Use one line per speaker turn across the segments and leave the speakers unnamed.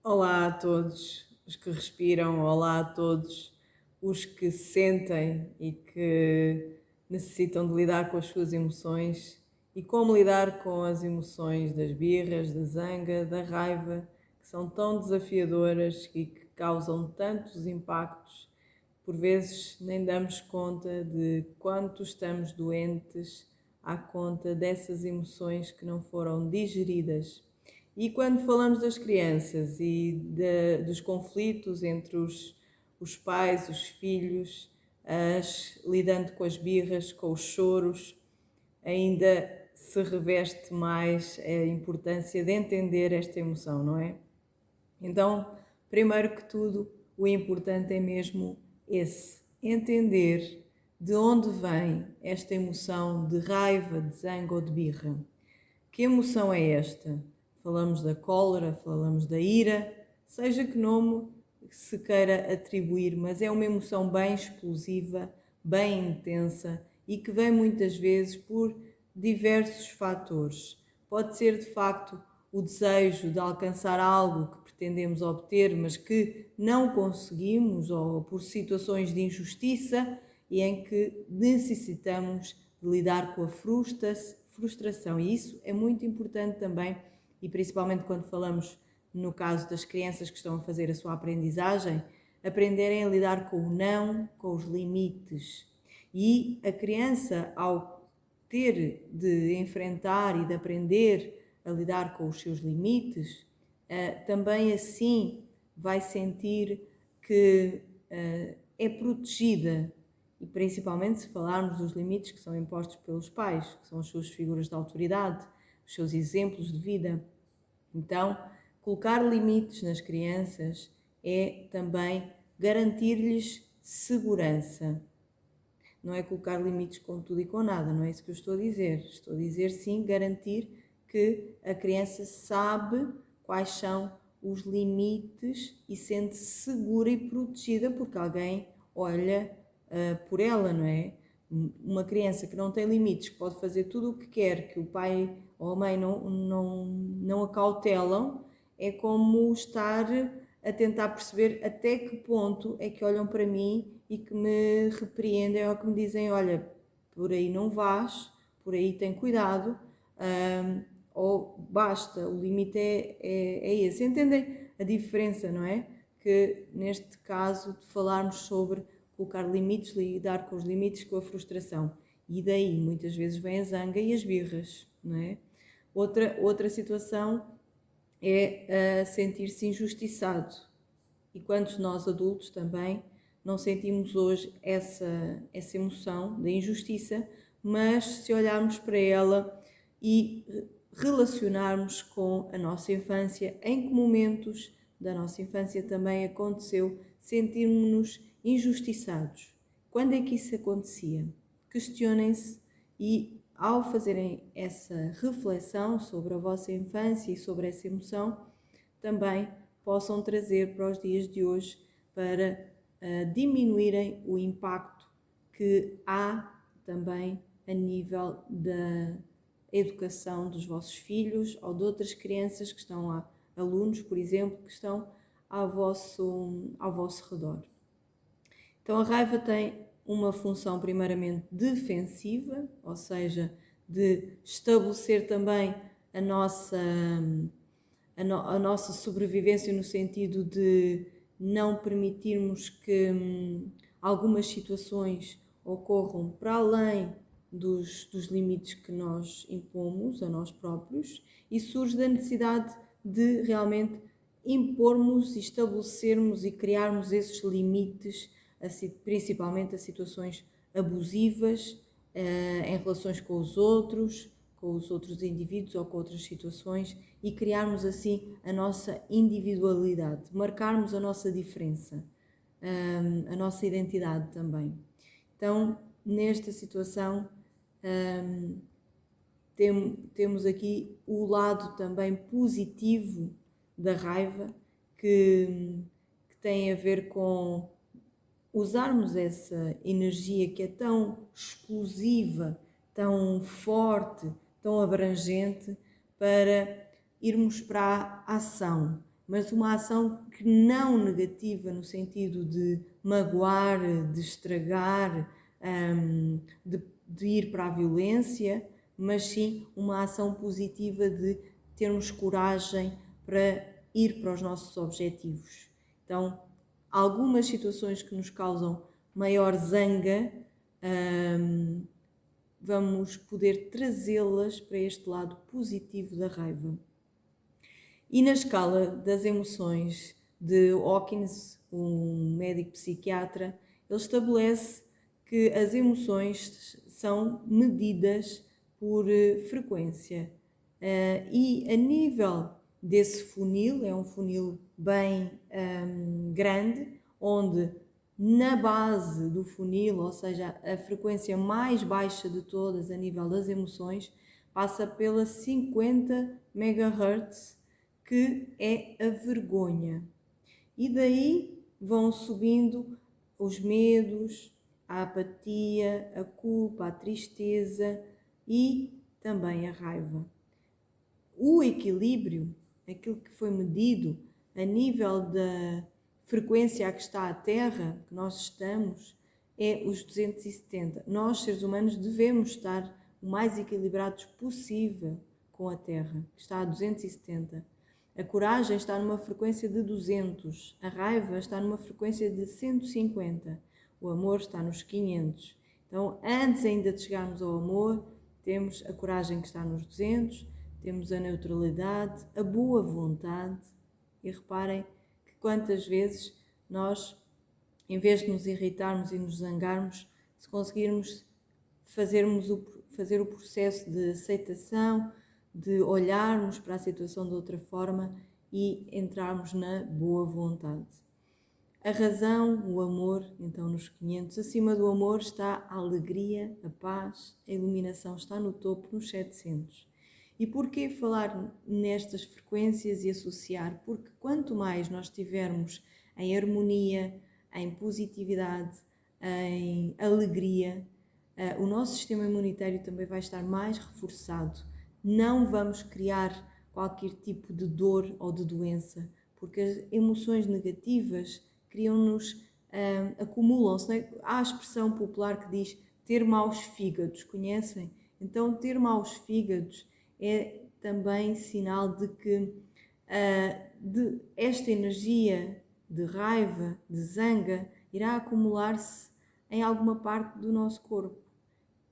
Olá a todos os que respiram, olá a todos os que sentem e que necessitam de lidar com as suas emoções e como lidar com as emoções das birras, da zanga, da raiva, que são tão desafiadoras e que causam tantos impactos. Por vezes nem damos conta de quanto estamos doentes à conta dessas emoções que não foram digeridas. E quando falamos das crianças e dos conflitos entre os pais, os filhos, lidando com as birras, com os choros, ainda se reveste mais a importância de entender esta emoção, não é? Então, primeiro que tudo, o importante é mesmo esse, entender de onde vem esta emoção de raiva, de zanga ou de birra. Que emoção é esta? Falamos da cólera, falamos da ira, seja que nome se queira atribuir, mas é uma emoção bem explosiva, bem intensa e que vem muitas vezes por diversos fatores. Pode ser de facto o desejo de alcançar algo que pretendemos obter, mas que não conseguimos, ou por situações de injustiça e em que necessitamos de lidar com a frustração. E isso é muito importante também, e principalmente quando falamos no caso das crianças que estão a fazer a sua aprendizagem, aprenderem a lidar com o não, com os limites. E a criança, ao ter de enfrentar e de aprender a lidar com os seus limites, também assim vai sentir que é protegida, e principalmente se falarmos dos limites que são impostos pelos pais, que são as suas figuras de autoridade, os seus exemplos de vida. Então, colocar limites nas crianças é também garantir-lhes segurança. Não é colocar limites com tudo e com nada, não é isso que eu estou a dizer. Estou a dizer, sim, garantir que a criança sabe quais são os limites e sente-se segura e protegida porque alguém olha por ela, não é? Uma criança que não tem limites, que pode fazer tudo o que quer, que o pai ou a mãe não acautelam, é como estar a tentar perceber até que ponto é que olham para mim e que me repreendem ou que me dizem, olha, por aí não vás, por aí tem cuidado, ou basta, o limite é esse. Entendem a diferença, não é? Que neste caso de falarmos sobre colocar limites, lidar com os limites, com a frustração. E daí muitas vezes vem a zanga e as birras, não é? Outra situação é sentir-se injustiçado. E quantos nós adultos também não sentimos hoje essa emoção da injustiça, mas se olharmos para ela e relacionarmos com a nossa infância, em que momentos da nossa infância também aconteceu sentirmos-nos injustiçados? Quando é que isso acontecia? Questionem-se e, ao fazerem essa reflexão sobre a vossa infância e sobre essa emoção, também possam trazer para os dias de hoje para diminuírem o impacto que há também a nível da educação dos vossos filhos ou de outras crianças que estão lá, alunos, por exemplo, que estão ao vosso redor. Então a raiva tem uma função primeiramente defensiva, ou seja, de estabelecer também a nossa sobrevivência no sentido de não permitirmos que algumas situações ocorram para além dos limites que nós impomos a nós próprios, e surge da necessidade de realmente impormos, estabelecermos e criarmos esses limites, principalmente a situações abusivas em relações com os outros indivíduos ou com outras situações, e criarmos assim a nossa individualidade, marcarmos a nossa diferença, a nossa identidade também. Então, nesta situação, temos aqui o lado também positivo da raiva, que tem a ver com usarmos essa energia que é tão explosiva, tão forte, tão abrangente, para irmos para a ação, mas uma ação que não negativa no sentido de magoar, de estragar, de ir para a violência, mas sim uma ação positiva de termos coragem para ir para os nossos objetivos. Então, algumas situações que nos causam maior zanga, vamos poder trazê-las para este lado positivo da raiva. E na escala das emoções de Hawkins, um médico psiquiatra, ele estabelece que as emoções são medidas por frequência. E a nível desse funil, é um funil bem grande, onde na base do funil, ou seja, a frequência mais baixa de todas a nível das emoções, passa pela 50 MHz, que é a vergonha. E daí vão subindo os medos, a apatia, a culpa, a tristeza e também a raiva. O equilíbrio, aquilo que foi medido a nível da frequência a que está a Terra, que nós estamos, é os 270. Nós, seres humanos, devemos estar o mais equilibrados possível com a Terra, que está a 270. A coragem está numa frequência de 200, a raiva está numa frequência de 150, o amor está nos 500. Então, antes ainda de chegarmos ao amor, temos a coragem que está nos 200, temos a neutralidade, a boa vontade. E reparem que quantas vezes nós, em vez de nos irritarmos e nos zangarmos, se conseguirmos fazer o processo de aceitação, de olharmos para a situação de outra forma e entrarmos na boa vontade. A razão, o amor, então nos 500, acima do amor está a alegria, a paz, a iluminação está no topo, nos 700. E porquê falar nestas frequências e associar? Porque quanto mais nós estivermos em harmonia, em positividade, em alegria, o nosso sistema imunitário também vai estar mais reforçado. Não vamos criar qualquer tipo de dor ou de doença, porque as emoções negativas criam-nos, acumulam-se. Não é? Há a expressão popular que diz ter maus fígados, conhecem? Então, ter maus fígados é também sinal de que esta energia de raiva, de zanga, irá acumular-se em alguma parte do nosso corpo.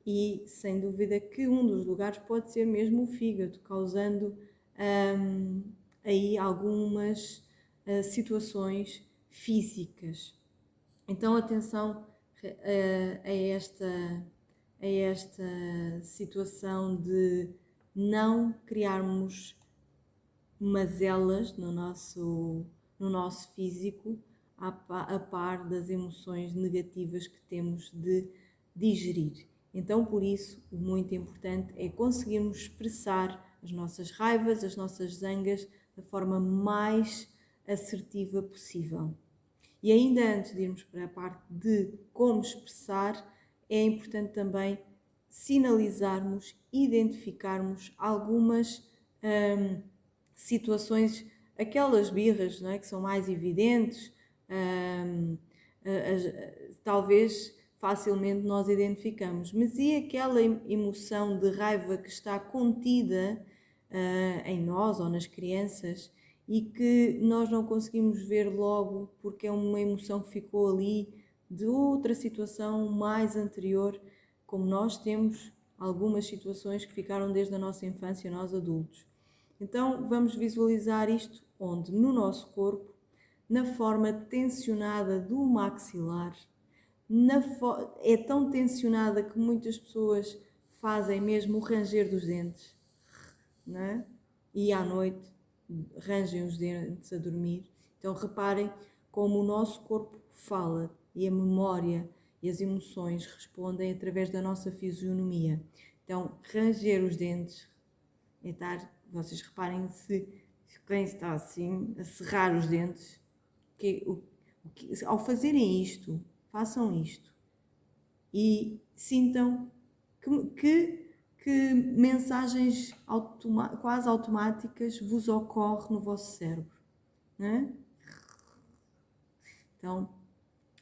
E sem dúvida que um dos lugares pode ser mesmo o fígado, causando aí algumas situações físicas. Então atenção a esta situação de não criarmos mazelas no nosso físico a par das emoções negativas que temos de digerir. Então, por isso, o muito importante é conseguirmos expressar as nossas raivas, as nossas zangas da forma mais assertiva possível. E ainda antes de irmos para a parte de como expressar, é importante também sinalizarmos, identificarmos algumas situações, aquelas birras, não é, que são mais evidentes, talvez facilmente nós identificamos, mas e aquela emoção de raiva que está contida em nós ou nas crianças e que nós não conseguimos ver logo porque é uma emoção que ficou ali de outra situação mais anterior, como nós temos algumas situações que ficaram desde a nossa infância, nós adultos. Então vamos visualizar isto onde? No nosso corpo, na forma tensionada do maxilar. É tão tensionada que muitas pessoas fazem mesmo o ranger dos dentes, não é? E à noite rangem os dentes a dormir. Então reparem como o nosso corpo fala e a memória e as emoções respondem através da nossa fisionomia. Então ranger os dentes é estar, vocês reparem se quem está assim a cerrar os dentes, ao fazerem isto, façam isto e sintam que mensagens quase automáticas vos ocorrem no vosso cérebro. não é? Então,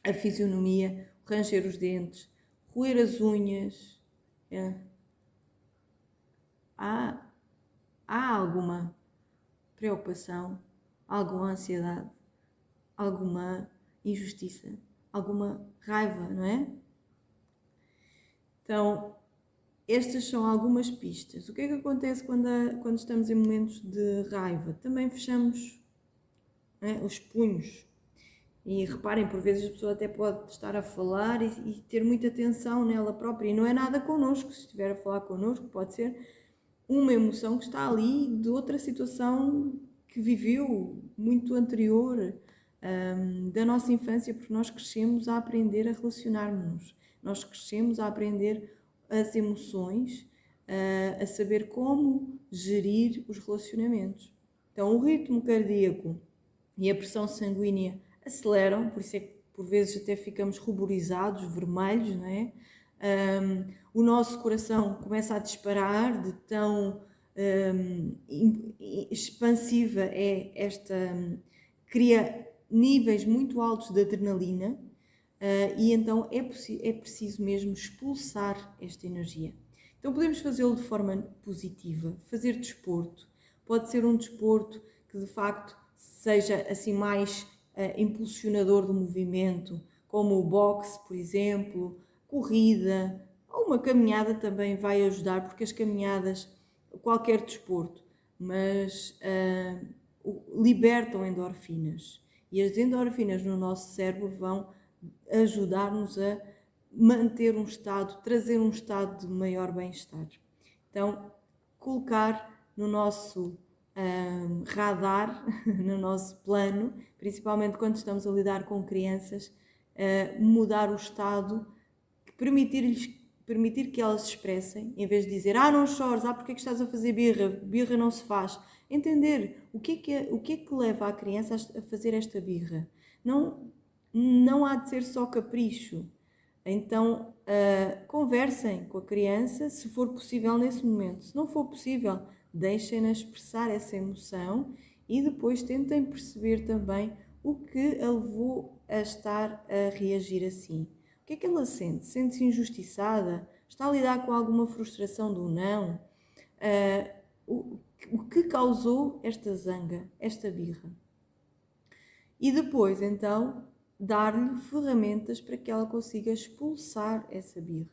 a fisionomia, ranger os dentes, roer as unhas. Há, há alguma preocupação, alguma ansiedade, alguma injustiça, alguma raiva, não é? Então, estas são algumas pistas. O que é que acontece quando estamos em momentos de raiva? Também fechamos, os punhos. E reparem, por vezes a pessoa até pode estar a falar e ter muita atenção nela própria. E não é nada connosco. Se estiver a falar connosco, pode ser uma emoção que está ali de outra situação que viveu muito anterior, da nossa infância, porque nós crescemos a aprender a relacionar-nos. Nós crescemos a aprender as emoções, a saber como gerir os relacionamentos. Então, o ritmo cardíaco e a pressão sanguínea aceleram, por isso é que por vezes até ficamos ruborizados, vermelhos, não é? O nosso coração começa a disparar de tão expansiva é esta, cria níveis muito altos de adrenalina, e então é preciso mesmo expulsar esta energia. Então podemos fazê-lo de forma positiva, fazer desporto. Pode ser um desporto que de facto seja assim mais impulsionador do movimento, como o boxe, por exemplo, corrida, ou uma caminhada também vai ajudar, porque as caminhadas, qualquer desporto, mas libertam endorfinas. E as endorfinas no nosso cérebro vão ajudar-nos a manter um estado, trazer um estado de maior bem-estar. Então, colocar no nosso radar, no nosso plano, principalmente quando estamos a lidar com crianças, mudar o estado, permitir que elas se expressem, em vez de dizer, não chores, porque é que estás a fazer birra, birra não se faz. Entender o que é que leva a criança a fazer esta birra. Não há de ser só capricho. Então, conversem com a criança, se for possível nesse momento. Se não for possível, deixem-na expressar essa emoção e depois tentem perceber também o que a levou a estar a reagir assim. O que é que ela sente? Sente-se injustiçada? Está a lidar com alguma frustração do não? O que causou esta zanga, esta birra? E depois, então, dar-lhe ferramentas para que ela consiga expulsar essa birra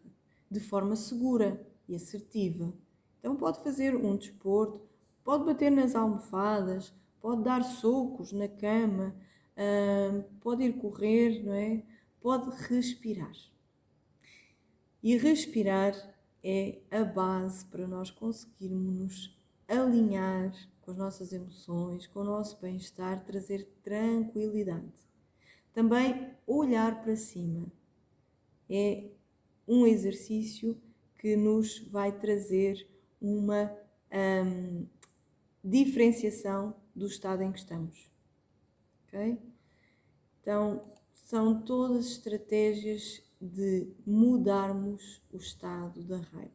de forma segura e assertiva. Então pode fazer um desporto, pode bater nas almofadas, pode dar socos na cama, pode ir correr, não é? Pode respirar. E respirar é a base para nós conseguirmos nos alinhar com as nossas emoções, com o nosso bem-estar, trazer tranquilidade. Também olhar para cima é um exercício que nos vai trazer uma diferenciação do estado em que estamos. Ok? Então, são todas estratégias de mudarmos o estado da raiva.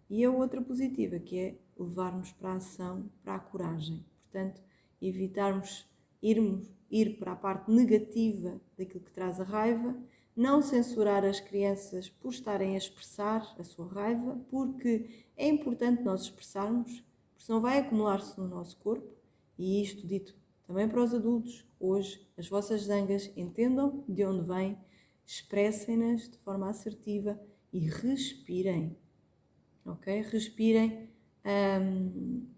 E a outra positiva, que é levar-nos para a ação, para a coragem. Portanto, evitarmos ir para a parte negativa daquilo que traz a raiva, não censurar as crianças por estarem a expressar a sua raiva, porque é importante nós expressarmos, porque senão vai acumular-se no nosso corpo, e isto dito também para os adultos, hoje, as vossas zangas, entendam de onde vêm, expressem-nas de forma assertiva e respirem. Ok? Respirem,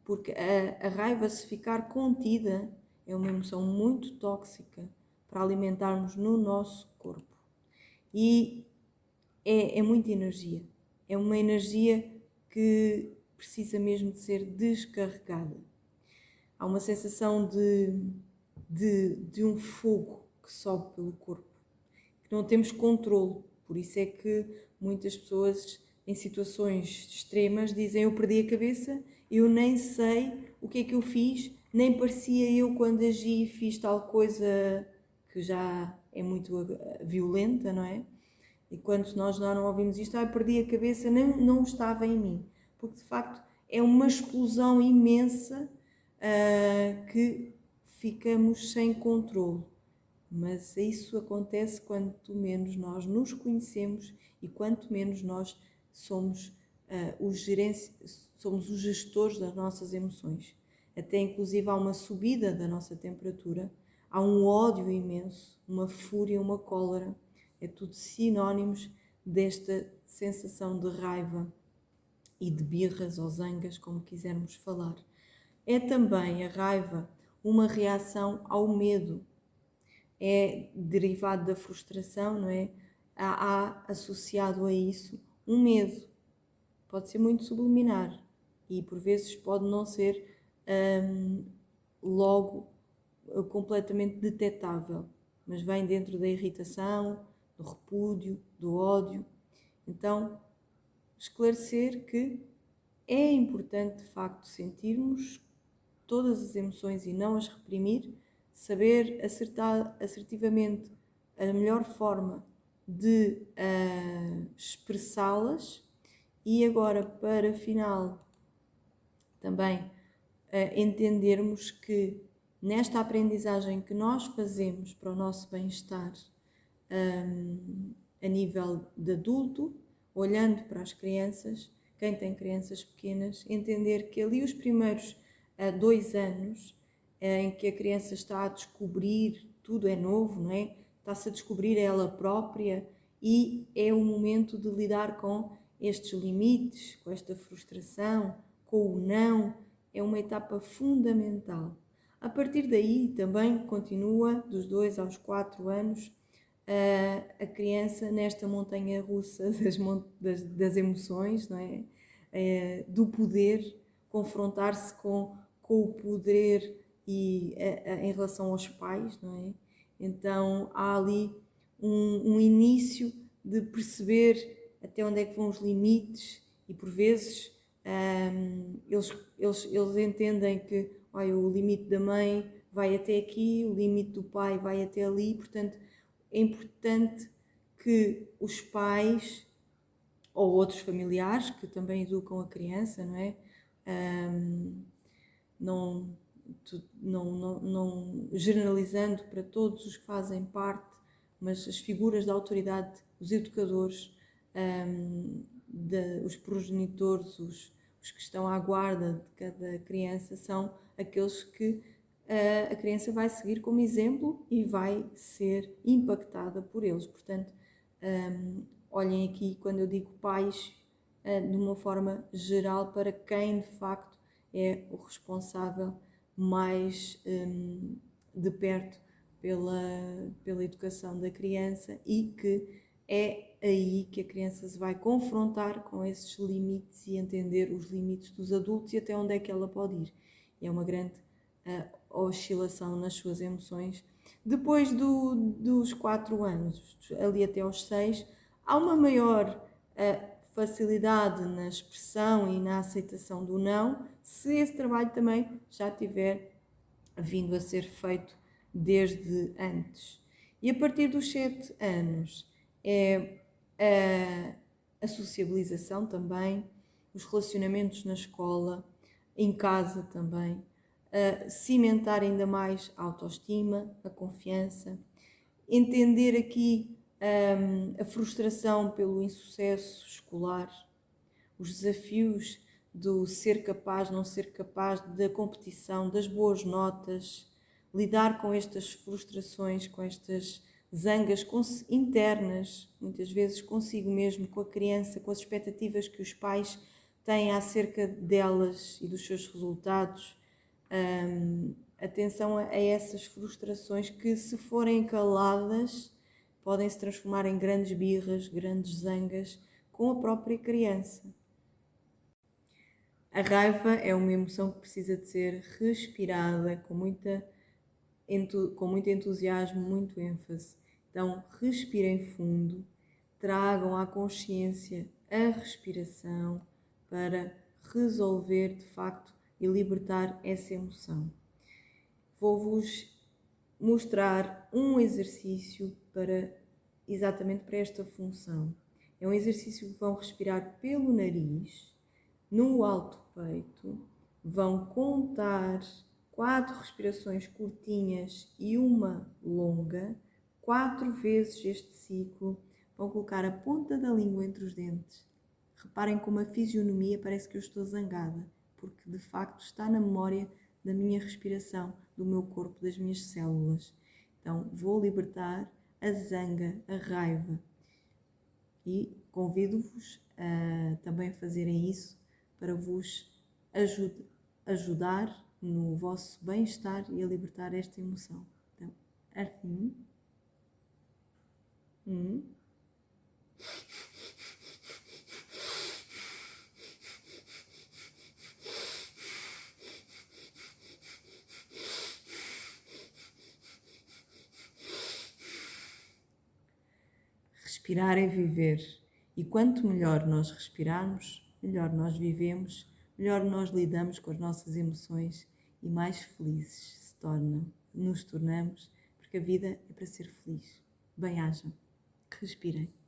porque a raiva, se ficar contida, é uma emoção muito tóxica para alimentarmos no nosso corpo. E é muita energia. É uma energia que precisa mesmo de ser descarregada. Há uma sensação de um fogo que sobe pelo corpo, que não temos controle. Por isso é que muitas pessoas, em situações extremas, dizem: eu perdi a cabeça, eu nem sei o que é que eu fiz, nem parecia eu quando agi e fiz tal coisa que já é muito violenta, não é? E quando nós não ouvimos isto, perdi a cabeça, não estava em mim. Porque de facto é uma explosão imensa que ficamos sem controle. Mas isso acontece quanto menos nós nos conhecemos e quanto menos nós somos, somos os gestores das nossas emoções. Até inclusive há uma subida da nossa temperatura, há um ódio imenso, uma fúria, uma cólera. É tudo sinónimos desta sensação de raiva e de birras ou zangas, como quisermos falar. É também a raiva uma reação ao medo. É derivado da frustração, não é? Há associado a isso um medo. Pode ser muito subliminar e por vezes pode não ser logo completamente detectável, mas vem dentro da irritação, do repúdio, do ódio. Então, esclarecer que é importante de facto sentirmos todas as emoções e não as reprimir, saber assertivamente a melhor forma de expressá-las. E agora, para final, também entendermos que nesta aprendizagem que nós fazemos para o nosso bem-estar a nível de adulto, olhando para as crianças, quem tem crianças pequenas, entender que ali os primeiros 2 anos em que a criança está a descobrir, tudo é novo, não é? Está-se a descobrir ela própria e é o momento de lidar com estes limites, com esta frustração, com o não, é uma etapa fundamental. A partir daí também continua, dos 2 aos 4 anos, a criança nesta montanha russa das emoções, não é? Do poder, confrontar-se com o poder e em relação aos pais, não é? Então há ali um início de perceber até onde é que vão os limites e por vezes eles entendem que olha, o limite da mãe vai até aqui, o limite do pai vai até ali, portanto é importante que os pais ou outros familiares que também educam a criança, não é? Não generalizando para todos os que fazem parte, mas as figuras da autoridade, os educadores, os progenitores, os que estão à guarda de cada criança, são aqueles que a criança vai seguir como exemplo e vai ser impactada por eles. Portanto, olhem aqui quando eu digo pais, de uma forma geral, para quem de facto é o responsável mais de perto pela educação da criança e que é aí que a criança se vai confrontar com esses limites e entender os limites dos adultos e até onde é que ela pode ir. É uma grande oscilação nas suas emoções. Depois dos 4 anos, ali até aos 6, há uma maior facilidade na expressão e na aceitação do não, se esse trabalho também já tiver vindo a ser feito desde antes. E a partir dos 7 anos é a sociabilização também, os relacionamentos na escola, em casa também, cimentar ainda mais a autoestima, a confiança, entender aqui a frustração pelo insucesso escolar, os desafios do ser capaz, não ser capaz, da competição, das boas notas, lidar com estas frustrações, com estas zangas internas, muitas vezes consigo mesmo, com a criança, com as expectativas que os pais têm acerca delas e dos seus resultados. Atenção a essas frustrações que, se forem caladas, podem se transformar em grandes birras, grandes zangas com a própria criança. A raiva é uma emoção que precisa de ser respirada com muito entusiasmo, muito ênfase. Então, respirem fundo, tragam à consciência a respiração para resolver de facto e libertar essa emoção. Vou-vos mostrar um exercício exatamente para esta função. É um exercício que vão respirar pelo nariz, no alto peito, vão contar 4 respirações curtinhas e uma longa, 4 vezes este ciclo. Vão colocar a ponta da língua entre os dentes. Reparem como a fisionomia parece que eu estou zangada, porque de facto está na memória da minha respiração, do meu corpo, das minhas células. Então vou libertar a zanga, a raiva. E convido-vos a também fazerem isso para vos ajudar no vosso bem-estar e a libertar esta emoção. Então, assim. Respirar é viver. E quanto melhor nós respirarmos, melhor nós vivemos, melhor nós lidamos com as nossas emoções e mais felizes nos tornamos, porque a vida é para ser feliz. Bem-ajam. Respirem.